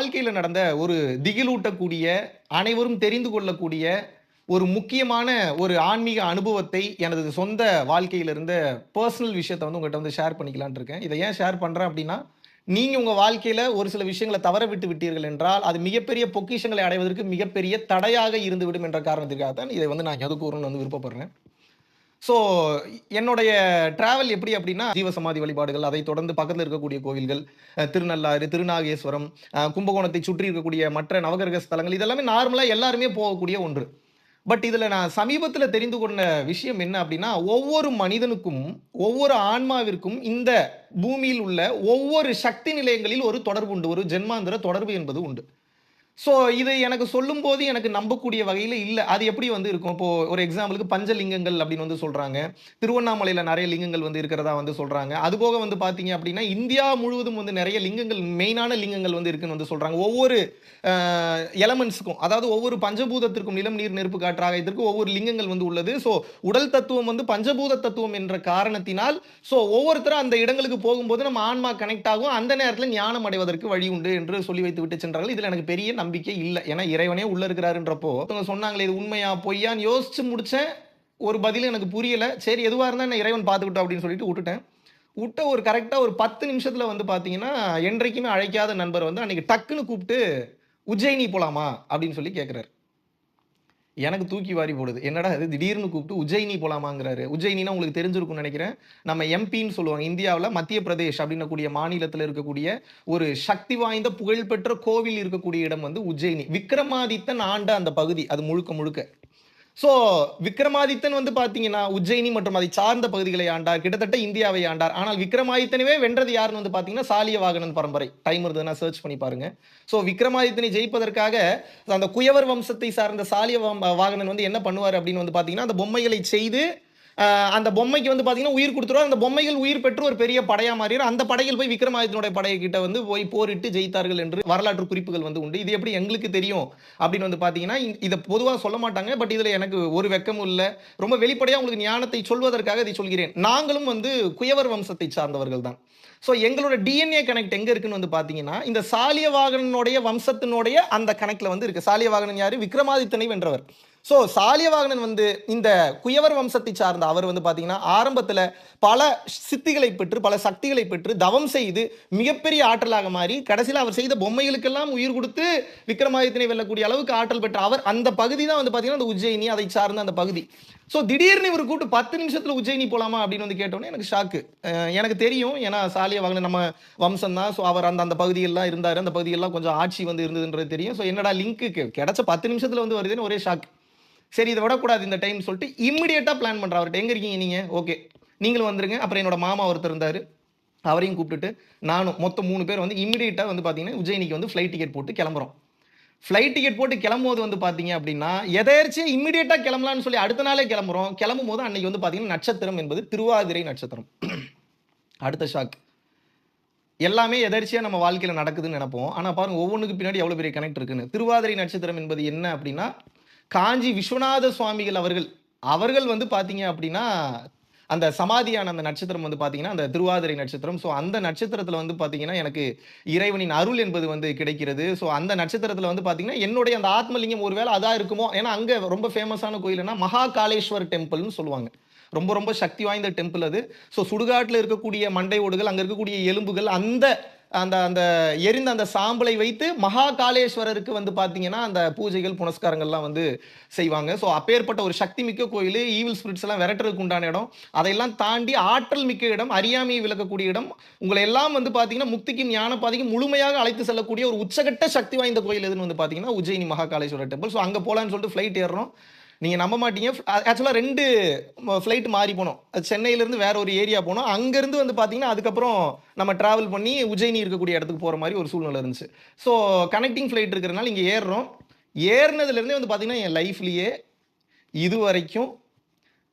வாழ்க்கையில நடந்த ஒரு திகிலூட்டக்கூடிய, அனைவரும் தெரிந்து கொள்ளக்கூடிய ஒரு முக்கியமான ஒரு ஆன்மீக அனுபவத்தை எனது சொந்த வாழ்க்கையில இருந்த பெர்சனல் விஷயத்த வந்து உங்கள்ட்ட வந்து ஷேர் பண்ணிக்கலாம்னு இருக்கேன். இத ஏன் ஷேர் பண்றேன் அப்படின்னா, நீங்க உங்க வாழ்க்கையில ஒரு சில விஷயங்கள தவற விட்டு விட்டீர்கள் என்றால், அது மிகப்பெரிய பொக்கிஷங்களை அடைவதற்கு மிகப்பெரிய தடையாக இருந்துவிடும் என்ற காரணத்திற்காக தான் இதை வந்து நான் இங்க கூறணும்னு வந்து விருப்பப்படுறேன். ஸோ என்னுடைய டிராவல் எப்படி அப்படின்னா, ஜீவசமாதி வழிபாடுகள், அதைத் தொடர்ந்து பக்கத்துல இருக்கக்கூடிய கோவில்கள், திருநள்ளாறு, திருநாகேஸ்வரம், கும்பகோணத்தை சுற்றி இருக்கக்கூடிய மற்ற நவகிரக ஸ்தலங்கள், இதெல்லாமே நார்மலா எல்லாருமே போகக்கூடிய ஒன்று. பட் இதுல நான் சமீபத்துல தெரிந்து கொண்ட விஷயம் என்ன அப்படின்னா, ஒவ்வொரு மனிதனுக்கும், ஒவ்வொரு ஆன்மாவிற்கும் இந்த பூமியில் உள்ள ஒவ்வொரு சக்தி நிலையங்களில் ஒரு தொடர்பு உண்டு. ஒரு ஜென்மாந்திர தொடர்பு என்பது உண்டு. ஸோ இது எனக்கு சொல்லும்போது எனக்கு நம்பக்கூடிய வகையில இல்ல. அது எப்படி வந்து இருக்கும்? இப்போ ஒரு எக்ஸாம்பிளுக்கு பஞ்சலிங்கங்கள் அப்படின்னு வந்து சொல்றாங்க. திருவண்ணாமலையில நெறைய லிங்கங்கள் வந்து இருக்கிறதா வந்து சொல்றாங்க. அதுபோக வந்து பார்த்தீங்க அப்படின்னா, இந்தியா முழுவதும் வந்து நெறைய லிங்கங்கள், மெயினான லிங்கங்கள் வந்து இருக்குன்னு வந்து சொல்றாங்க. ஒவ்வொரு அ எலமெண்ட்ஸ்க்கும், அதாவது ஒவ்வொரு பஞ்சபூதத்திற்கும், நிலம், நீர், நெருப்பு, காற்று ஆகியத்திற்கு ஒவ்வொரு லிங்கங்கள் வந்து உள்ளது. ஸோ உடல் தத்துவம் வந்து பஞ்சபூத தத்துவம் என்ற காரணத்தினால், ஸோ ஒவ்வொருத்தரும் அந்த இடங்களுக்கு போகும்போது நம்ம ஆன்மா கனெக்ட் ஆகும். அந்த நேரத்தில ஞானம் அடைவதற்கு வழி உண்டு என்று சொல்லி வைத்து விட்டு சென்றார்கள். இதில எனக்கு பெரிய நம்பிக்கை இல்ல. ஏன்னா இறைவனே உள்ள இருக்கிறாருன்றப்போ, அவங்க சொன்னாங்களே இது உண்மையா? பொய்யான்னு யோசிச்சு முடிச்சேன். ஒரு பதிலும் எனக்கு புரியல. சரி எதுவா இருந்தா என்ன இறைவன் பார்த்துக்கட்டும் அப்படின்னு சொல்லிட்டு வுட்டுட்டேன். வுட்ட ஒரு கரெக்ட்டா ஒரு 10 நிமிஷத்துல வந்து பார்த்தீங்கன்னா, என்றைக்குமே அழைக்காத நண்பர் வந்து அன்னைக்கு டக்குன்னு கூப்ட்டு, "உஜ்ஜயினி போலாமா?" அப்படின்னு சொல்லி கேட்கிறாரு. எனக்கு தூக்கி வாரி போடுது. என்னடா இது திடீர்னு கூப்ட்டு உஜ்ஜயினி போலாமாங்கிறாரு. உஜ்ஜயினின்னா உங்களுக்கு தெரிஞ்சிருக்கும்னு நெனைக்கிறேன். நம்ம எம்பின்னு சொல்லுவாங்க. இந்தியாவுல மத்திய பிரதேஷ் அப்படின்னக்கூடிய மாநிலத்தில இருக்கக்கூடிய ஒரு சக்தி வாய்ந்த புகழ்பெற்ற கோவில் இருக்கக்கூடிய இடம் வந்து உஜ்ஜயினி. விக்ரமாதித்தன் ஆண்ட அந்த பகுதி. அது முழுக்க முழுக்க. ஸோ விக்ரமாதித்தன் வந்து பார்த்தீங்கன்னா, உஜ்ஜயினி மற்றும் அதை சார்ந்த பகுதிகளை ஆண்டார். கிட்டத்தட்ட இந்தியாவை ஆண்டார். ஆனால் விக்ரமாதித்தனவே வென்றது யாருன்னு வந்து பார்த்தீங்கன்னா, சாலியவாகனன் பரம்பரை. டைம் இருந்ததுன்னா சர்ச் பண்ணி பாருங்க. ஸோ விக்ரமாதித்தனை ஜெயிப்பதற்காக அந்த குயவர் வம்சத்தை சார்ந்த வாகனன் வந்து என்ன பண்ணுவாரு அப்படின்னு வந்து பார்த்தீங்கன்னா, அந்த பொம்மைகளை செய்து அந்த பொம்மைக்கு வந்து பார்த்தீங்கன்னா உயிர் குடுத்துருவார். அந்த பொம்மைகள் உயிர் பெற்று ஒரு பெரிய படையா மாறிரும். அந்த படையில் போய் விக்ரமாதித்தனுடைய படைகிட்ட வந்து போய் போரிட்டு ஜெயித்தார்கள் என்று வரலாற்று குறிப்புகள் வந்து உண்டு. இது எப்படி எங்களுக்கு தெரியும் அப்படின்னு வந்து பார்த்தீங்கன்னா, இத பொதுவா சொல்ல மாட்டாங்க. பட் இதுல எனக்கு ஒரு வெட்கமும் இல்ல. ரொம்ப வெளிப்படையா உங்களுக்கு ஞானத்தை சொல்வதற்காக இதை சொல்கிறேன். நாங்களும் வந்து குயவர் வம்சத்தை சார்ந்தவர்கள் தான். ஸோ எங்களோட டிஎன்ஏ கனெக்ட் எங்க இருக்குன்னு வந்து பார்த்தீங்கன்னா, இந்த சாலியவாகனனுடைய வம்சத்தினுடைய அந்த கனெக்ட்ல வந்து இருக்கு. சாலியவாகனன் யாரு? விக்ரமாதித்தனை வென்றவர். ஸோ சாலியவாகனன் வந்து இந்த குயவர் வம்சத்தை சார்ந்த அவர் வந்து பார்த்தீங்கன்னா, ஆரம்பத்துல பல சித்திகளை பெற்று, பல சக்திகளை பெற்று, தவம் செய்து மிகப்பெரிய ஆற்றலாக மாறி, கடைசியில அவர் செய்த பொம்மைகளுக்கெல்லாம் உயிர் குடுத்து விக்ரமாதித்தனை வெல்லக்கூடிய அளவுக்கு ஆற்றல் பெற்ற அவர். அந்த பகுதி தான் வந்து பார்த்தீங்கன்னா, அந்த உஜ்ஜயினி அதை சார்ந்த அந்த பகுதி. ஸோ திடீர்னு இவரு கூப்பிட்டு 10 நிமிஷத்துல உஜ்ஜயினி போலாமா அப்படின்னு வந்து கேட்டோனே எனக்கு ஷாக்கு. எனக்கு தெரியும். ஏன்னா சாலியவாகனன் நம்ம வம்சம் தான். ஸோ அவர் அந்த அந்த பகுதியெல்லாம் இருந்தாரு. அந்த பகுதியெல்லாம் கொஞ்சம் ஆட்சி வந்து இருந்ததுன்றது தெரியும். ஸோ என்னடா லிங்க்கு கிடைச்ச 10 நிமிஷத்துல வந்து வருதுன்னு ஒரே ஷாக். சரி இதை விடக்கூடாது இந்த டைம் சொல்லிட்டு இம்மிடியேட்டா பிளான் பண்ற அவர்கிட்ட. எங்க இருக்கீங்க நீங்க? ஓகே நீங்களும் வந்துருங்க. அப்புறம் என்னோட மாமா ஒருத்தர் இருந்தாரு. அவரையும் கூப்பிட்டுட்டு நானும் மொத்தம் 3 பேர் வந்து இம்மிடியேட்டா வந்து பார்த்தீங்கன்னா உஜ்ஜயினிக்கு வந்து ஃப்ளைட் டிக்கெட் போட்டு கிளம்புறோம். ஃப்ளைட் டிக்கெட் போட்டு கிளம்பும்போது வந்து பார்த்தீங்க அப்படின்னா, எதேர்ச்சியா இம்மிடியேட்டா கிளம்பலாம்னு சொல்லி அடுத்த நாளே கிளம்புறோம். கிளம்பும்போது அன்னைக்கு வந்து பார்த்தீங்கன்னா நட்சத்திரம் என்பது திருவாதிரை நட்சத்திரம். அடுத்த ஷாக். எல்லாமே எதேர்ச்சியா நம்ம வாழ்க்கையில நடக்குதுன்னு நினைப்போம். ஆனா பாருங்க ஒவ்வொன்னுக்கு பின்னாடி எவ்வளவு பெரிய கனெக்ட் இருக்குன்னு. திருவாதிரை நட்சத்திரம் என்பது என்ன அப்படின்னா, காஞ்சி விஸ்வநாத சுவாமிகள் அவர்கள் வந்து பார்த்தீங்க அப்படின்னா, அந்த சமாதியான அந்த நட்சத்திரம் வந்து பார்த்தீங்கன்னா, அந்த திருவாதிரை நட்சத்திரம். ஸோ அந்த நட்சத்திரத்தில வந்து பார்த்தீங்கன்னா, எனக்கு இறைவனின் அருள் என்பது வந்து கிடைக்கிறது. ஸோ அந்த நட்சத்திரத்தில வந்து பார்த்தீங்கன்னா, என்னுடைய அந்த ஆத்மலிங்கம் ஒருவேளை அதா இருக்குமோ? ஏன்னா அங்க ரொம்ப ஃபேமஸான கோயில்னா மகாகாளேஸ்வர் டெம்பிள்னு சொல்லுவாங்க. ரொம்ப ரொம்ப சக்தி வாய்ந்த டெம்பிள் அது. ஸோ சுடுகாட்டுல இருக்கக்கூடிய மண்டை ஓடுகள், அங்க இருக்கக்கூடிய எலும்புகள், அந்த அந்த அந்த எரிந்த அந்த சாம்பலை வைத்து மகாகாளேஸ்வரருக்கு வந்து பார்த்தீங்கன்னா, அந்த பூஜைகள், புனஸ்காரங்கள்லாம் வந்து செய்வாங்க. ஸோ அப்பேற்பட்ட ஒரு சக்தி மிக்க கோயிலு, ஈவில் ஸ்பிரிட்ஸ் எல்லாம் விரட்டுறதுக்கு உண்டான இடம். அதையெல்லாம் தாண்டி ஆற்றல் மிக்க இடம், அறியாமையை விளக்கக்கூடிய இடம். உங்களை எல்லாம் வந்து பார்த்தீங்கன்னா, முக்திக்கும் ஞான பாதைக்கும் முழுமையாக அழைத்து செல்லக்கூடிய ஒரு உச்சகட்ட சக்தி வாய்ந்த கோயில் எதுன்னு வந்து பார்த்தீங்கன்னா, உஜ்ஜயினி மகாகாளேஸ்வரர் டெம்பிள். ஸோ அங்க போலான்னு சொல்லிட்டு ஃப்ளைட் ஏறுறோம். நீங்க நம்ப மாட்டீங்க. ஆக்சுவலா 2 ஃப்ளைட் மாறி போனோம். சென்னையிலிருந்து வேற ஒரு ஏரியா போனோம். அங்கிருந்து வந்து பார்த்தீங்கன்னா, அதுக்கப்புறம் நம்ம டிராவல் பண்ணி உஜ்ஜயினி இருக்கக்கூடிய இடத்துக்கு போற மாரி ஒரு சூழ்நிலை இருந்துச்சு. ஸோ கனெக்டிங் ஃப்ளைட் இருக்கிறனால இங்க ஏறுறோம். ஏறுனதுலேருந்தே வந்து பார்த்தீங்கன்னா, என் லைஃப்லயே இதுவரைக்கும்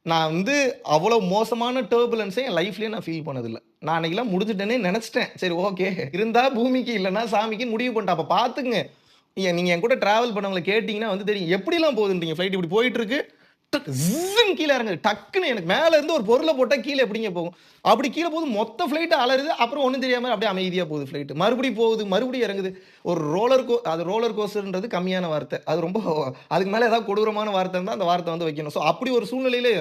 நான் வந்து அவ்வளவு மோசமான டர்புலன்ஸை என் லைஃப்லயே நான் ஃபீல் பண்ணதில்ல. நான் அன்னைக்கெல்லாம் முடிஞ்சுட்டேன்னே நெனச்சுட்டேன். சரி ஓகே. இருந்தா பூமிக்கு இல்லன்னா சாமிக்குன்னு முடிவு பண்ணிட்டேன். அப்ப பார்த்துக்கங்க. நீங்க என் கூட டிராவல் பண்ணவங்கள கேட்டீங்கன்னா வந்து தெரியும். எப்படிலாம் போகுதுன்றீங்க ஃப்ளைட் இப்படி போயிட்டு இருக்கு. கீழே இறங்குது. டக்குன்னு எனக்கு மேல இருந்து ஒரு பொருளை போட்டா கீழே எப்படிங்க போகும்? அப்படி கீழே போகுது, மொத்த ஃபிளைட் அலறுது. அப்புறம் ஒண்ணும் தெரியாம அப்படியே அமைதியா போகுது ஃபிளைட். மறுபடியும் போகுது, மறுபடியும் இறங்குது. ஒரு அது ரோலர் கோஸ்டர்ன்றது கம்மியான வார்த்தை. அது ரொம்ப அதுக்கு மேல ஏதாவது கொடூரமான வார்த்தை இருந்தா அந்த வார்த்தை வந்து வைக்கணும். ஸோ அப்படி ஒரு சூழ்நிலையில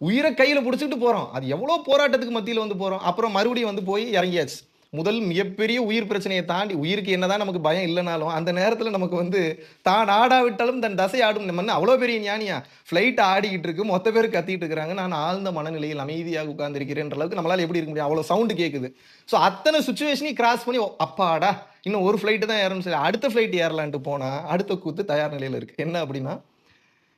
உயிரை கையில பிடிச்சிட்டு போறோம். அது எவ்வளவு போராட்டத்துக்கு மத்தியில வந்து போறோம். அப்புறம் மறுபடியும் வந்து போய் இறங்கியாச்சு. முதல் மிகப்பெரிய உயிர் பிரச்சனையை தாண்டி, உயிருக்கு என்னதான் நமக்கு பயம் இல்லைனாலும் அந்த நேரத்தில் நமக்கு வந்து தான் ஆடாவிட்டாலும் தன் தசை ஆடும். நம்ம அவ்வளோ பெரிய ஞானியா? ஃப்ளைட் ஆடிக்கிட்டு இருக்கு, மொத்த பேர் கத்திட்டு இருக்கிறாங்க, நான் ஆழ்ந்த மனநிலையில் அமைதியாக உட்கார்ந்துருக்கிறேன்ற அளவுக்கு நம்மளால எப்படி இருக்க முடியும்? அவ்வளோ சவுண்டு கேட்குது. ஸோ அத்தனை சுச்சுவேஷனையும் கிராஸ் பண்ணி அப்பாடா இன்னும் ஒரு ஃப்ளைட்டு தான் ஏறணும், சரி அடுத்த ஃப்ளைட் ஏறலான்ட்டு போனா அடுத்த கூத்து தயார் நிலையில் இருக்கு. என்ன அப்படின்னா,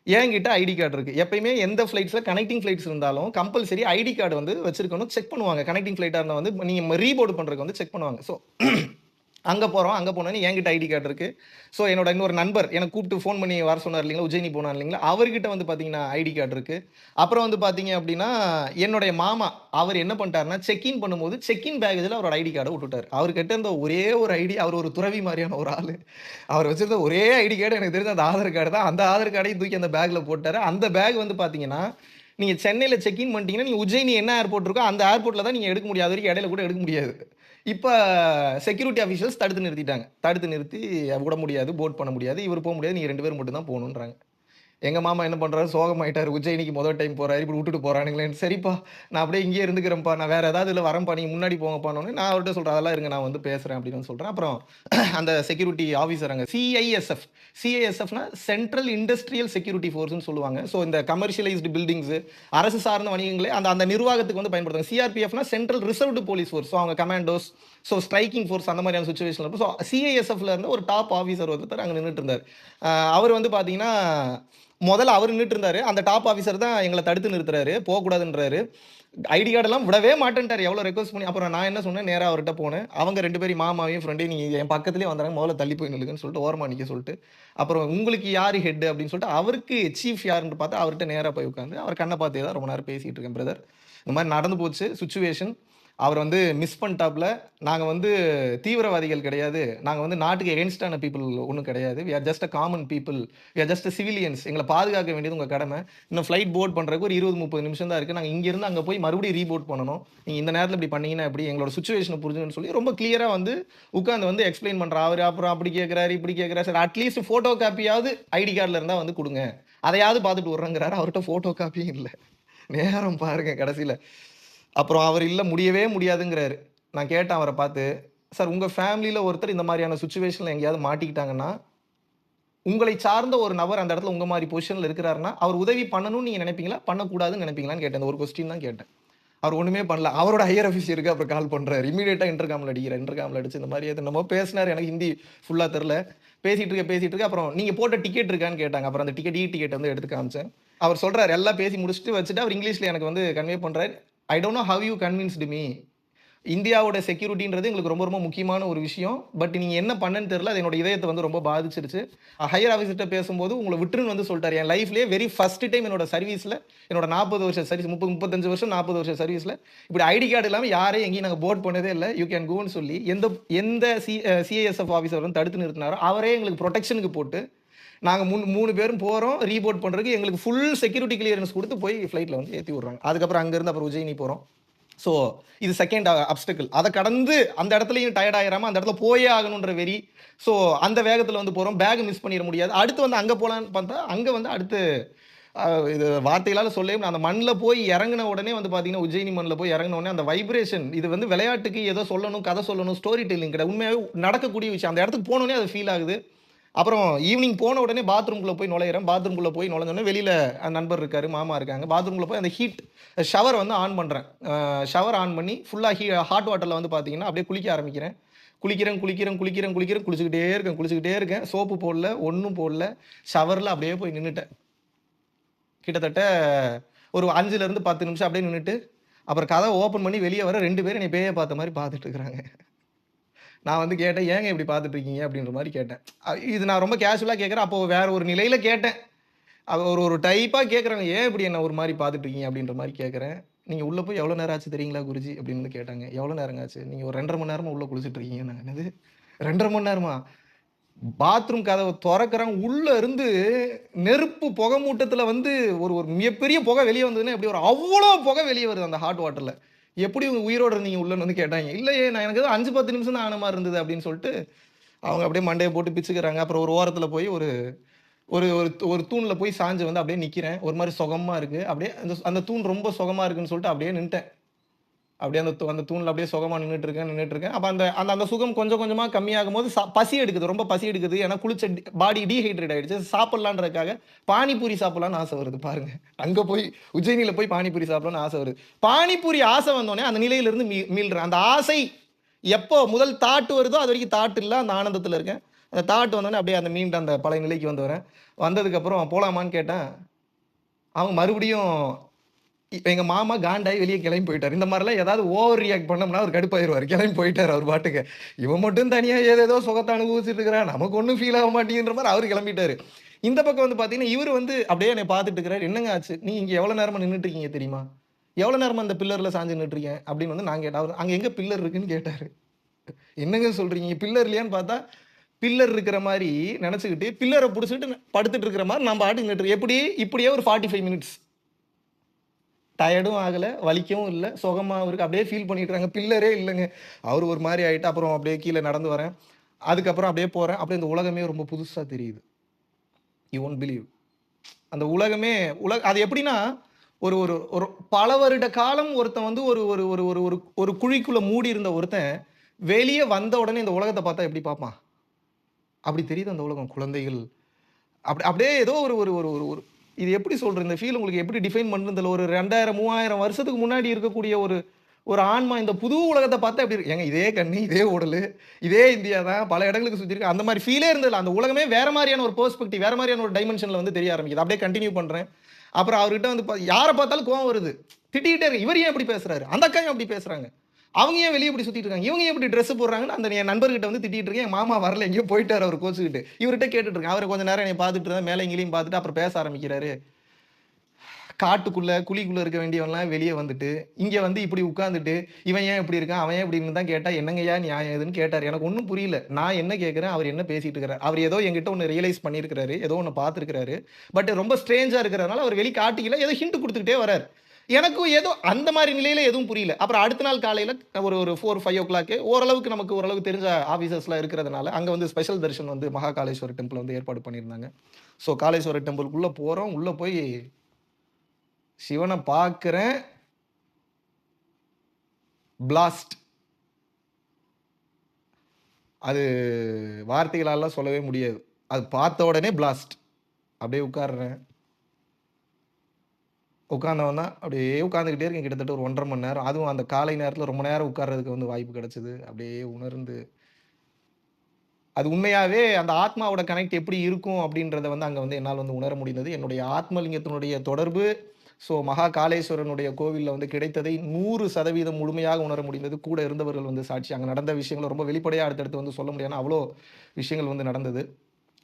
என்கிட்ட ஐடி கார்டு இருக்கு. எப்பயுமே எந்த ஃபிளைட்ஸ்ல கனெக்டிங் ஃபிளைட்ஸ் இருந்தாலும் கம்பல்சரி ஐடி கார்டு வந்து வச்சிருக்கணும், செக் பண்ணுவாங்க. கனெக்டிங் ஃபிளைட்டா இருந்தா வந்து நீங்க ரீபோர்ட் பண்றதுக்கு வந்து செக் பண்ணுவாங்க. ஸோ அங்கே போகிறோம், அங்கே போனோன்னு என்கிட்ட ஐடி கார்டு இருக்குது. ஸோ என்னோட இன்னொரு நண்பர் எனக்கு கூப்பிட்டு ஃபோன் பண்ணி வர சொன்னார் இல்லைங்களா, உஜ்ஜயினி போனார் இல்லைங்களா, அவர்கிட்ட வந்து பார்த்தீங்கன்னா ஐடி கார்டு இருக்குது. அப்புறம் வந்து பார்த்தீங்க அப்படின்னா என்னுடைய மாமா அவர் என்ன பண்ணிட்டாருன்னா, செக்இன் பண்ணும்போது செக்இன் பேக்கேஜில் அவரோட ஐடி கார்டை விட்டுட்டார். அவர்கிட்ட இருந்த ஒரே ஒரு ஐடி, அவர் ஒரு துறவி மாதிரியான ஒரு ஆள், அவர் வச்சிருந்த ஒரே ஐடி கார்டு எனக்கு தெரிஞ்ச அந்த ஆதார் கார்டு தான். அந்த ஆதார் கார்டையும் தூக்கி அந்த பேக்கில் போட்டார். அந்த பேக் வந்து பார்த்தீங்கன்னா, நீங்கள் சென்னையில் செக்இன் பண்ணிட்டீங்கன்னா நீங்கள் உஜ்ஜயினி என்ன ஏர்போர்ட் இருக்கோ அந்த ஏர்போர்ட்டில் தான் நீங்கள் எடுக்க முடியாது, அது வரைக்கும் இடையில கூட எடுக்க முடியாது. இப்போ செக்யூரிட்டி அஃபீஷியல்ஸ் தடுத்து நிறுத்திட்டாங்க. தடுத்து நிறுத்தி விட முடியாது, போட் பண்ண முடியாது, இவர் போக முடியாது, நீங்கள் 2 பேர் மட்டும் தான் போகணுன்றாங்க. எங்கள் மாமா என்ன பண்ணுறாரு, சோகமாயிட்டார். உஜ்ஜயினிக்கு முதல் டைம் போகிறாரு, இப்படி விட்டுட்டு போகிறானுங்களேன்னு. சரிப்பா நான் அப்படியே இங்கேயே இருந்துக்கிறேன்ப்பா, நான் வேறு ஏதாவது இல்லை வரேன்ப்பா, நீங்கள் முன்னாடி போங்கப்பானோன்னு நான் அவர்கிட்ட சொல்கிறேன், அதெல்லாம் இருங்க நான் வந்து பேசுகிறேன் அப்படின்னு சொல்கிறேன். அப்புறம் அந்த செக்யூரிட்டி ஆஃபீஸர் அங்கே சிஐஎஸ்எஃப்னா சென்ட்ரல் இண்டஸ்ட்ரியல் செக்யூரிட்டி ஃபோர்ஸ்னு சொல்லுவாங்க. ஸோ இந்த கமர்ஷியலைஸ்டு பில்டிங்ஸு, அரசு சார்ந்த வணிகங்களே அந்த அந்த நிர்வாகத்துக்கு வந்து பயன்படுத்துவாங்க. சிஆர்பிஎஃப்னா central reserved police force. So அவங்க கமாண்டோஸ், ஸோ ஸ்ட்ரைக்கிங் ஃபோர்ஸ் அந்த மாதிரியான சுச்சுவேஷன் இருக்கும். ஸோ சிஐஎஸ்எஃப்ல இருந்து ஒரு டாப் ஆஃபீஸர் ஒருத்தர் அங்கே நின்றுட்டு இருந்தார். அவர் வந்து பார்த்தீங்கன்னா முதல்ல அவர் நின்றுட்டு இருந்தாரு. அந்த டாப் ஆஃபீஸர் தான் எங்களை தடுத்து நிறுத்துறாரு, போகக்கூடாதுன்றாரு. ஐடி கார்டெல்லாம் விடவே மாட்டேன்ட்டார், எவ்வளோ ரெக்வஸ்ட் பண்ணி. அப்புறம் நான் என்ன சொன்னேன், நேராக அவர்கிட்ட போனேன். அவங்க 2 பேரும் மாமாவையும் ஃப்ரெண்டையும் நீங்கள் என் பக்கத்துலேயே வந்தாங்க, முதல்ல தள்ளி போய் நில்லுங்கன்னு சொல்லிட்டு ஓரமாக நிற்க சொல்லிட்டு, அப்புறம் உங்களுக்கு யார் ஹெட் அப்படின்னு சொல்லிட்டு அவருக்கு சீஃப் யாருன்னு பார்த்து அவர்கிட்ட நேராக போய் உட்காந்து அவர் கண்ணை பார்த்தே தான் ரொம்ப நேரம் பேசிகிட்டு இருக்கேன். பிரதர் இந்த மாதிரி நடந்து போச்சு சுச்சுவேஷன், அவர் வந்து மிஸ் பண்ணிட்டாப்ல. நாங்கள் வந்து தீவிரவாதிகள் கிடையாது, நாங்கள் வந்து நாட்டுக்கு எகென்ஸ்டான பீப்புள் ஒன்றும் கிடையாது. We are just a common people, we are just civilians. எங்களை பாதுகாக்க வேண்டியது உங்கள் கடமை. இன்னும் ஃப்ளைட் போர்ட் பண்ணுறதுக்கு ஒரு 20-30 நிமிஷம் தான் இருக்குது. நாங்கள் இங்கேருந்து அங்கே போய் மறுபடியும் ரீபோர்ட் பண்ணணும். நீங்கள் இந்த நேரத்தில் இப்படி பண்ணீங்கன்னா எப்படி, எங்களோட சுச்சுவேஷனை புரிஞ்சுன்னு சொல்லி ரொம்ப கிளியராக வந்து உட்காந்து வந்து எக்ஸ்பிளைன் பண்ணுறா அவர். அப்புறம் அப்படி கேட்குறாரு, இப்படி கேட்குறாரு. சார் அட்லீஸ்ட் ஃபோட்டோ காப்பியாவது ஐடி கார்டில் இருந்தால் வந்து கொடுங்க, அதையாவது பார்த்துட்டு விட்றேங்கிறாரு. அவர்கிட்ட ஃபோட்டோ காப்பியும் இல்லை. நேரம் பாருங்கள் கடைசியில். அப்புறம் அவர் இல்லை முடியவே முடியாதுங்கிறாரு. நான் கேட்டேன் அவரை பார்த்து, சார் உங்கள் ஃபேமிலியில் ஒருத்தர் இந்த மாதிரியான சுச்சுவேஷனில் எங்கேயாவது மாட்டிக்கிட்டாங்கன்னா, உங்களை சார்ந்த ஒரு நபர் அந்த இடத்துல உங்கள் மாதிரி பொசிஷனில் இருக்கிறாருன்னா அவர் உதவி பண்ணணும்னு நீங்கள் நினைப்பீங்களா, பண்ணக்கூடாதுன்னு நினைப்பீங்களான்னு கேட்டேன். ஒரு கொஸ்டின் தான் கேட்டேன். அவர் ஒன்றுமே பண்ணல. அவரோட ஹையர் ஆஃபீஸருக்கு அப்புறம் கால் பண்ணுறாரு, இமீடியட்டாக இன்டர்காமில் அடிச்சு இந்த மாதிரி எது நம்ம பேசினார். எனக்கு ஹிந்தி ஃபுல்லாக தெரில. பேசிகிட்டு இருக்க அப்புறம் நீங்கள் போட்ட டிக்கெட் இருக்கான்னு கேட்டாங்க. அப்புறம் அந்த டிக்கெட் வந்து எடுத்து காமிச்சேன். அவர் சொல்கிறார், எல்லாம் பேசி முடிச்சுட்டு வச்சுட்டு அவர் இங்கிலீஷில் எனக்கு வந்து கன்வே பண்ணுறாரு. I don't know how you convinced me. இந்தியாவோட செக்யூரிட்டின்றது எங்களுக்கு ரொம்ப ரொம்ப முக்கியமான ஒரு விஷயம். பட் நீங்கள் என்ன பண்ணன்னு தெரியல, அது என்னோட இதயத்தை வந்து ரொம்ப பாதிச்சிருச்சு. ஹையர் ஆஃபீஸர்கிட்ட பேசும்போது உங்களை விட்டுருன்னு வந்து சொல்லிட்டார். என் லைஃப்லேயே வெரி ஃபர்ஸ்ட் டைம் என்னோட சர்வீஸில், என்னோட 40 வருஷம் சர்வீஸ், 35 வருஷம் 40 வருஷம் சர்வீஸில் இப்படி ஐடி கார்டு இல்லாமல் யாரையும் எங்கேயும் நாங்கள் போர்ட் பண்ணதே இல்லை, யூ கேன் கோன்னு சொல்லி எந்த சிஐஎஸ்எஃப் ஆஃபீஸர் வந்து தடுத்து நிறுத்தினாரோ அவரே எங்களுக்கு ப்ரொடெக்ஷனுக்கு போட்டு நாங்கள் 3 பேரும் போகிறோம் ரீபோர்ட் பண்ணுறதுக்கு. எங்களுக்கு ஃபுல் செக்யூரிட்டி கிளியரன்ஸ் கொடுத்து போய் ஃப்ளைட்டில் வந்து ஏற்றி விட்றாங்க. அதுக்கப்புறம் அங்கேருந்து அப்புறம் உஜ்ஜயினி போகிறோம். ஸோ இது செகண்ட் அப்டக்கிள். அதை கடந்து அந்த இடத்துலையும் டயர்ட் ஆகிடாமல் அந்த இடத்துல போயே ஆகணுன்ற வெறி. ஸோ அந்த வேகத்தில் வந்து போகிறோம், பேக் மிஸ் பண்ணிட முடியாது. அடுத்து வந்து அங்கே போகலான்னு பார்த்தா அங்கே வந்து அடுத்து இது வார்த்தைகளால் சொல்லவே அந்த மண்ணில் போய் இறங்கின உடனே வந்து பார்த்தீங்கன்னா, உஜ்ஜயினி மண்ணில் போய் இறங்கின உடனே அந்த வைப்ரேஷன், இது வந்து விளையாட்டுக்கு ஏதோ சொல்லணும், கதை சொல்லணும், ஸ்டோரி டெல்லிங் கிடையாது, உண்மையாகவே நடக்கக்கூடிய விஷயம். அந்த இடத்துக்கு போனோடனே அது ஃபீல் ஆகுது. அப்புறம் ஈவினிங் போன உடனே பாத்ரூம்குள்ளே போய் நுழையிறேன். பாத்ரூம்குள்ளே போய் நுழைஞ்சோடனே வெளியில் நண்பர் இருக்கார், மாமா இருக்காங்க. பாத்ரூமில் போய் அந்த ஹீட் ஷவர் வந்து ஆன் பண்ணுறேன். ஷவர் ஆன் பண்ணி ஃபுல்லாக ஹாட் வாட்டரில் வந்து பார்த்தீங்கன்னா அப்படியே குளிக்க ஆரம்பிக்கிறேன். குளிச்சுக்கிட்டே இருக்கேன். சோப்பு போடல, ஒன்றும் போடல. ஷவரில் அப்படியே போய் நின்றுட்டேன். கிட்டத்தட்ட ஒரு 5லேருந்து 10 நிமிஷம் அப்படியே நின்றுட்டு அப்புறம் கதை ஓப்பன் பண்ணி வெளியே வர 2 பேரும் என்னை பேயை பார்த்த மாதிரி பார்த்துட்டு இருக்கிறாங்க. நான் வந்து கேட்டேன், ஏங்க இப்படி பார்த்துட்டு இருக்கீங்க அப்படின்ற மாதிரி கேட்டேன். இது நான் ரொம்ப கேஷுவலாக கேட்குறேன். அப்போ வேற ஒரு நிலையில் கேட்டேன். ஒரு டைப்பாக கேட்குறாங்க, ஏன் இப்படி என்ன ஒரு மாதிரி பார்த்துட்டு இருக்கீங்க அப்படின்ற மாதிரி கேட்குறேன். நீங்கள் உள்ளே போய் எவ்வளோ நேரம் ஆச்சு தெரியுங்களா குருஜி அப்படின்னு கேட்டாங்க. எவ்வளோ நேரம் ஆச்சு? நீங்கள் ஒரு 2.5 மணி நேரமாக உள்ளே குளிச்சுட்டு இருக்கீங்க. நாங்கள் என்னது 2.5 மணி நேரமா? பாத்ரூம் கதவை திறக்கிறாங்க, உள்ள இருந்து நெருப்பு புகை மூட்டத்துல வந்து ஒரு ஒரு மிகப்பெரிய புகை வெளியே வந்ததுன்னா எப்படி வரும், அவ்வளோ புகை வெளியே வருது அந்த ஹாட் வாட்டர்ல. எப்படி உங்க உயிரோட இருந்தீங்க உள்ளன்னு வந்து கேட்டாங்க. இல்லையே, நான் எனக்கு ஏதோ 5-10 நிமிஷம் தான் ஆன மாதிரி இருந்தது அப்படின்னு சொல்லிட்டு அவங்க அப்படியே மண்டையை போட்டு பிச்சுக்கிறாங்க. அப்புறம் ஒரு ஓரத்துல போய் ஒரு ஒரு ஒரு ஒரு தூண்ல போய் சாஞ்சு வந்து அப்படியே நிக்கிறேன். ஒரு மாதிரி சுகமா இருக்கு. அப்படியே அந்த அந்த தூண் ரொம்ப சுகமா இருக்குன்னு சொல்லிட்டு அப்படியே நின்ட்டேன். அப்படியே அந்த தூண்ல அப்படியே சுகமா நின்னுட்டு இருக்கேன். அப்ப அந்த அந்த அந்த சுகம் கொஞ்சம் கொஞ்சமா கம்மியாகும்போது பசி எடுக்குது. ரொம்ப பசி எடுக்குது. ஏன்னா குளிச்ச பாடி டீஹைட்ரேட் ஆயிடுச்சு. சாப்பிடலான்றதுக்காக பானிபூரி சாப்பிடலாம்னு ஆசை வருது பாருங்க. அங்க போய் உஜ்ஜயினில போய் பானிபூரி சாப்பிடலாம்னு ஆசை வருது. பானிபூரி ஆசை வந்தோடனே அந்த நிலையிலிருந்து மீள்றேன். அந்த ஆசை எப்போ முதல் தாட் வருதோ அது வரைக்கும் தாட் இல்ல, அந்த ஆனந்தத்துல இருக்கேன். அந்த தாட் வந்தோடனே அப்படியே அந்த மீண்டு அந்த பழைய நிலைக்கு வந்து வரேன். வந்ததுக்கு அப்புறம் போலாமான்னு கேட்டேன். அவங்க மறுபடியும் எங்க மாமா காண்டாயி வெளியே கிளம்பி போயிட்டாரு. இந்த மாதிரிலாம் ஏதாவது ஓவர் ரியாக்ட் பண்ணோம்னா அவர் கடுப்பாயிருவாரு. கிளம்பி போயிட்டாரு அவர் பாட்டுக்கு. இவன் மட்டும் தனியா ஏதேதோ சுகத்தை அனுபவிச்சுட்டு இருக்கிறான், நமக்கு ஒன்றும் ஃபீல் ஆக மாட்டேங்கிற மாதிரி அவரு கிளம்பிட்டாரு. இந்த பக்கம் வந்து பாத்தீங்கன்னா இவர் வந்து அப்படியே என்னை பார்த்துட்டு இருக்கிறாரு. என்னங்க ஆச்சு, நீ இங்க எவ்வளவு நேரமா நின்றுட்டு இருக்கீங்க தெரியுமா, எவ்வளவு நேரமா அந்த பில்லர்ல சாஞ்சு நின்றுட்டு இருக்கேன் அப்படின்னு வந்து நான் கேட்டேன். அவர் அங்க எங்க பில்லர் இருக்குன்னு கேட்டாரு. என்னங்க சொல்றீங்க, பில்லர் இல்லையான்னு பார்த்தா பில்லர் இருக்கிற மாதிரி நினைச்சுக்கிட்டு பில்லரை பிடிச்சிட்டு படுத்துட்டு இருக்கிற மாதிரி நம்ம ஆட்டு நின்றுட்டு எப்படி இப்படியே ஒரு 45 மினிட்ஸ். டயர்டும் ஆகல, வலிக்கவும் இல்லை, சுகமாகவும் இருக்கு. அப்படியே ஃபீல் பண்ணிட்டு இருக்காங்க. பில்லரே இல்லைங்க. அவர் ஒரு மாதிரி ஆயிட்டு அப்புறம் அப்படியே கீழே நடந்து வரேன். அதுக்கப்புறம் அப்படியே போறேன். அப்படியே இந்த உலகமே ரொம்ப புதுசா தெரியுது. You won't believe. அந்த உலகமே அது எப்படின்னா ஒரு ஒரு ஒரு பல வருட காலம் ஒருத்தன் வந்து ஒரு ஒரு ஒரு ஒரு ஒரு ஒரு குழிக்குள்ள மூடி இருந்த ஒருத்தன் வெளியே வந்த உடனே இந்த உலகத்தை பார்த்தா எப்படி பார்ப்பான், அப்படி தெரியுது அந்த உலகம். குழந்தைகள் அப்படியே ஏதோ ஒரு ஒரு ஒரு ஒரு ஒரு- இது எப்படி சொல்றது, இந்த ஃபீல் உங்களுக்கு எப்படி டிஃபைன் பண்றதுல ஒரு 2000-3000 வருஷத்துக்கு முன்னாடி இருக்கக்கூடிய ஒரு ஒரு ஆன்மா இந்த புது உலகத்தை பார்த்தா எப்படி இருக்கு ஏங்க, இதே கண்ணு, இதே உடல், இதே இந்தியா தான், பல இடங்களுக்கு சுத்தி இருக்கு. அந்த மாதிரி ஃபீலே இருந்ததில்ல. அந்த உலகமே வேற மாதிரியான ஒரு பெர்ஸ்பெக்டிவ், வேற மாதிரியான ஒரு டைமென்ஷன்ல வந்து தெரிய ஆரம்பிக்குது. அப்படியே கண்டினியூ பண்றேன். அப்புறம் அவர்கிட்ட வந்து யாரை பார்த்தாலும் கோவம் வருது. திட்டிகிட்டே இருக்கு. இவர் ஏன் இப்படி பேசுறாரு, அந்த அக்கா ஏன் அப்படி பேசுறாங்க, அவங்க ஏன் வெளியே இப்படி சுத்திட்டு இருக்காங்க, இவங்க ஏன் இப்படி ட்ரெஸ் போடுறாங்கன்னு அந்த என் நண்பர்கிட்ட வந்து திட்டிட்டு இருக்கேன். என் மாமா வரல, எங்கேயோ போயிட்டாரு அவர் கோச்சுக்கிட்டு. இவர்கிட்ட கேட்டுட்டு இருக்கேன். அவர் கொஞ்ச நேரம் என்னை பார்த்துட்டு இருந்தா, மேலே எங்கேயும் பார்த்துட்டு அப்புறம் பேச ஆரம்பிக்கிறாரு. காட்டுக்குள்ள குழிக்குள்ள இருக்க வேண்டியவன்லாம் வெளியே வந்துட்டு இங்க வந்து இப்படி உட்கார்ந்துட்டு இவன் ஏன் இப்படி இருக்கான், அவன் ஏன் இப்படின்னு தான் கேட்டா, என்னங்கய்யா நியாயம் எதுன்னு கேட்டார். எனக்கு ஒன்றும் புரியல. நான் என்ன கேட்கிறேன், அவர் என்ன பேசிட்டு இருக்கிறார். அவர் ஏதோ என்கிட்ட ஒன்று ரியலைஸ் பண்ணியிருக்கிறாரு, ஏதோ ஒன்று பார்த்துருக்கிறாரு. பட் ரொம்ப ஸ்ட்ரேஞ்சா இருக்கிறதுனால அவர் வெளி காட்டிக்கல, ஏதோ ஹிண்ட் கொடுத்துக்கிட்டே வராரு. எனக்கும் ஏதோ அந்த மாதிரி நிலையில எதுவும் புரியல. அப்புறம் அடுத்த நாள் காலையில ஒரு ஒரு 4-5 ஓ கிளாக் ஓரளவுக்கு நமக்கு ஓரளவுக்கு தெரிஞ்ச ஆஃபீஸர்ஸ்லாம் இருக்கிறதுனால அங்க வந்து ஸ்பெஷல் தரிசனம் வந்து மகா காளேஸ்வரர் டெம்பிள் வந்து ஏற்பாடு பண்ணியிருந்தாங்க. ஸோ காளேஸ்வரர் டெம்பிள்குள்ள போறோம். உள்ள போய் சிவனை பார்க்கிறேன். பிளாஸ்ட். அது வார்த்தைகளால சொல்லவே முடியாது. அது பார்த்த உடனே பிளாஸ்ட். அப்படியே உட்கார்றேன். உட்கார்ந்தவன் தான் அப்படியே உட்கார்ந்துகிட்டே இருக்கேன். கிட்டத்தட்ட ஒரு 1.5 மணி நேரம். அதுவும் அந்த காலை நேரத்துல ரொம்ப நேரம் உட்கார்றதுக்கு வந்து வாய்ப்பு கிடைச்சது. அப்படியே உணர்ந்து அது உண்மையாவே அந்த ஆத்மாவோட கனெக்ட் எப்படி இருக்கும் அப்படின்றத வந்து அங்க வந்து என்னால் வந்து உணர முடிந்தது. என்னுடைய ஆத்மலிங்கத்தினுடைய தொடர்பு மகா காளேஸ்வரனுடைய கோவில்ல வந்து கிடைத்ததை 100% முழுமையாக உணர முடிந்தது. கூட இருந்தவர்கள் வந்து சாட்சி. அங்க நடந்த விஷயங்களை ரொம்ப வெளிப்படையா அடுத்தடுத்து வந்து சொல்ல முடியாது. அவ்வளோ விஷயங்கள் வந்து நடந்தது.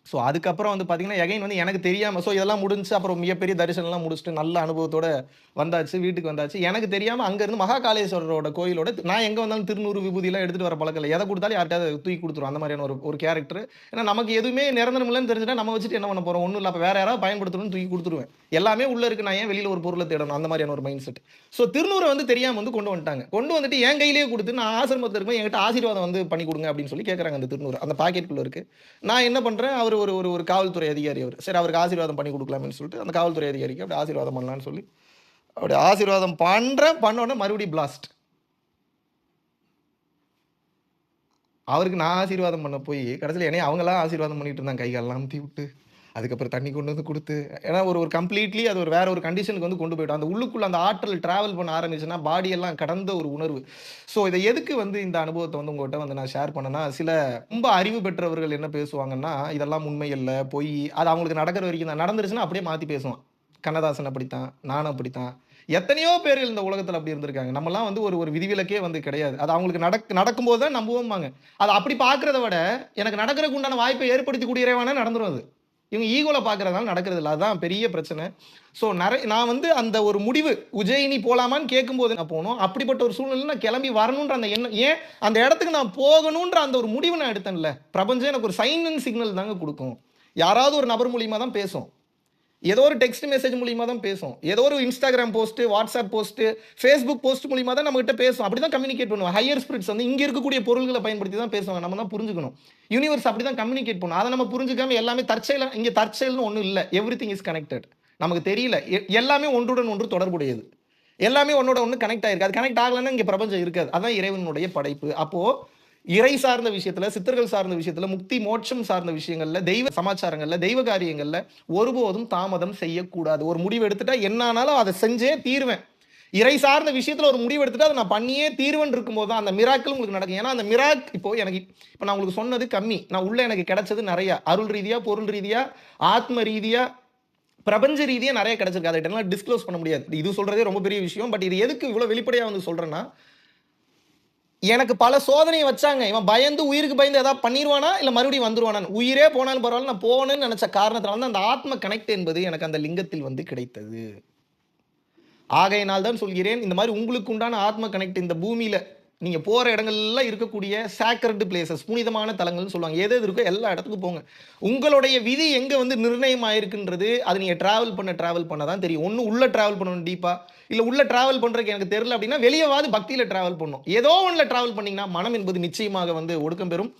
ஸோ அதுக்கப்புறம் வந்து பார்த்தீங்கன்னா எகைன் வந்து எனக்கு தெரியாமல் இதெல்லாம் முடிஞ்சு அப்புறம் மிகப்பெரிய தரிசனம்லாம் முடிச்சுட்டு நல்ல அனுபவத்தோட வந்தாச்சு, வீட்டுக்கு வந்தாச்சு. எனக்கு தெரியாமல் அங்கேருந்து மகா காளேஸ்வரரோட கோயிலோட நான் எங்கே வந்தாலும் திருநூறு விபூதியெல்லாம் எடுத்துகிட்டு வர பழக்கம் இல்லை. எதை கொடுத்தாலும் யார்கிட்டயாவது தூக்கி கொடுத்துரும். அந்த மாதிரியான ஒரு ஒரு கேரக்டர். ஏன்னா நமக்கு எதுவுமே நிரந்தரம் இல்லைன்னு தெரிஞ்சுட்டா நம்ம வச்சுட்டு என்ன பண்ண போகிறோம், ஒன்றும் இல்லை, அப்போ வேற யாராவது பயன்படுத்தணும்னு தூக்கி கொடுத்துருவேன். எல்லாமே உள்ளே இருக்கு, நான் ஏன் வெளியில் ஒரு பொருளை தேடணும், அந்த மாதிரியான ஒரு மைண்ட் செட். ஸோ திருநூரை வந்து தெரியாமல் வந்து கொண்டு வந்துட்டாங்க. கொண்டு வந்துட்டு என் கையிலேயே கொடுத்து நான் ஆசிரமத்தில் இருக்கும் என்கிட்ட ஆசீர்வாதம் வந்து பண்ணி கொடுங்க அப்படின்னு சொல்லி கேட்குறாங்க. அந்த திருநூறு அந்த பாக்கெட்டுக்குள்ளே இருக்கு. நான் என்ன பண்ணுறேன், அவர் ஒரு ஒரு ஒரு காவல்துறை அதிகாரி. அவர் சரி அவருக்கு ஆசீர்வாதம் பண்ணி கொடுக்கலாம்னு சொல்லிட்டு அந்த காவல்துறை அதிகாரிக்கு அப்படி ஆசீர்வாதம் பண்ணலான்னு சொல்லி அப்படி ஆசீர்வாதம் பண்ணோன்னே மறுபடியும் பிளாஸ்ட். அவருக்கு நான் ஆசீர்வாதம் பண்ண போய் கடைசியில் என்னைய அவங்களாம் ஆசீர்வாதம் பண்ணிட்டு இருந்தாங்க, கைகாலெல்லாம் அமுத்தி விட்டு அதுக்கப்புறம் தண்ணி கொண்டு வந்து கொடுத்து. ஏன்னா ஒரு ஒரு கம்ப்ளீட்லி அது ஒரு வேற ஒரு கண்டிஷனுக்கு வந்து கொண்டு போயிடும். அந்த உள்ளுக்குள்ள அந்த ஆற்றல் டிராவல் பண்ண ஆரம்பிச்சுன்னா பாடியெல்லாம் கடந்த ஒரு உணர்வு. ஸோ இதை எதுக்கு வந்து இந்த அனுபவத்தை வந்து உங்கள்கிட்ட வந்து நான் ஷேர் பண்ணேன்னா, சில ரொம்ப அறிவு பெற்றவர்கள் என்ன பேசுவாங்கன்னா, இதெல்லாம் உண்மை இல்லை, பொய், அது அவங்களுக்கு நடக்கிற வரைக்கும் தான். நடந்துருச்சுன்னா அப்படியே மாற்றி பேசுவான். கண்ணதாசன் அப்படித்தான், நானும் அப்படித்தான். எத்தனையோ பேர்கள் இந்த உலகத்தில் அப்படி இருந்திருக்காங்க. நம்மலாம் வந்து ஒரு ஒரு விதிவிலக்கே வந்து கிடையாது. அது அவங்களுக்கு நடக்கும்போது தான் நம்புவோம்பாங்க. அது அப்படி பார்க்கறத விட எனக்கு நடக்கிறதுக்கு உண்டான வாய்ப்பை ஏற்படுத்தி கூடியவானே நடந்துரும் அது. இவங்க ஈகோல பார்க்கறதுனால நடக்கிறது இல்லை. அதுதான் பெரிய பிரச்சனை. ஸோ நான் வந்து அந்த ஒரு முடிவு உஜ்ஜயினி போலாமான்னு கேட்கும்போது நான் போனோம். அப்படிப்பட்ட ஒரு சூழ்நிலை நான் கிளம்பி வரணுன்ற அந்த எண்ணம், ஏன் அந்த இடத்துக்கு நான் போகணுன்ற அந்த ஒரு முடிவு நான் எடுத்தேன்ல. பிரபஞ்சம் எனக்கு ஒரு சைன் அண்ட் சிக்னல் தாங்க கொடுக்கும். யாராவது ஒரு நபர் மூலியமா தான் பேசும். ஏதோ ஒரு டெக்ஸ்ட் மெசேஜ் மூலியமா தான் பேசும். ஏதோ ஒரு Instagram post, WhatsApp post, Facebook post மூலியமா தான் நம்ம கிட்ட பேசும். அப்படிதான் கம்யூனிகேட் பண்ணுவோம். ஹையர் ஸ்பிரிட்ஸ் வந்து இங்க இருக்கக்கூடிய பொருள்களை பயன்படுத்தி தான் பேசுவாங்க. நம்ம தான் புரிஞ்சுக்கணும். யூனிவர்ஸ் அப்படிதான் கம்யூனிகேட் பண்ணும். அதை நம்ம புரிஞ்சுக்காம எல்லாமே தற்செயலா, இங்க தற்செயல்னு ஒன்றும் இல்லை. Everything is connected. நமக்கு தெரியல. எல்லாமே ஒன்றுடன் ஒன்று தொடர்புடையது. எல்லாமே ஒன்னோட ஒன்று கனெக்ட் ஆயிருக்கு. அது கனெக்ட் ஆகலைன்னா இங்க பிரபஞ்சம் இருக்காது. அதான் இறைவனுடைய படைப்பு. அப்போ இறை சார்ந்த விஷயத்துல, சித்தர்கள் சார்ந்த விஷயத்துல, முக்தி மோட்சம் சார்ந்த விஷயங்கள்ல, தெய்வ சமாச்சாரங்கள்ல, தெய்வ காரியங்கள்ல ஒருபோதும் தாமதம் செய்யக்கூடாது. ஒரு முடிவு எடுத்துட்டா என்ன ஆனாலும் அதை செஞ்சே தீர்வேன். இறை சார்ந்த விஷயத்துல ஒரு முடிவு எடுத்துட்டு அதை நான் பண்ணியே தீர்வன் இருக்கும்போது தான் அந்த மிராக்கள் உங்களுக்கு நடக்கும். ஏன்னா அந்த இப்போ நான் உங்களுக்கு சொன்னது கம்மி. நான் உள்ள எனக்கு கிடைச்சது நிறைய. அருள் ரீதியா, பொருள் ரீதியா, ஆத்ம ரீதியா, பிரபஞ்ச ரீதியா நிறைய கிடைச்சிருக்கு. அதை டிஸ்க்ளோஸ் பண்ண முடியாது. இது சொல்றதே ரொம்ப பெரிய விஷயம். பட் இது எதுக்கு இவ்வளவு வெளிப்படையா வந்து சொல்றேன்னா, எனக்கு பல சோதனையை வச்சாங்க. இவன் பயந்து உயிருக்கு பயந்து ஏதாவது பண்ணிடுவானா இல்லை மறுபடியும் வந்துருவானா, உயிரே போனாலும் பரவாயில்ல நான் போகணும்னு நினைச்ச காரணத்தினால தான் அந்த ஆத்ம கனெக்ட் என்பது எனக்கு அந்த லிங்கத்தில் வந்து கிடைத்தது. ஆகையினால் தான் சொல்கிறேன், இந்த மாதிரி உங்களுக்கு உண்டான ஆத்ம கனெக்ட் இந்த பூமியில நீங்க போற இடங்கள்ல இருக்கக்கூடிய சாக்ரட் பிளேசஸ், புனிதமான தலங்கள்னு சொல்லுவாங்க. எது இருக்கோ எல்லா இடத்துக்கும் போங்க. உங்களுடைய விதி எங்க வந்து நிர்ணயம் ஆயிருக்குன்றது அது நீங்க டிராவல் பண்ண தான் தெரியும். ஒன்று உள்ள டிராவல் பண்ணணும் டீப்பா, இல்லை உள்ள டிராவல் பண்றதுக்கு எனக்கு தெரியல அப்படின்னா வெளியவாது பக்தியில டிராவல் பண்ணும். ஏதோ ஒன்றில் டிராவல் பண்ணீங்கன்னா மனம் என்பது நிச்சயமாக வந்து ஒடுக்கம் பெறும்.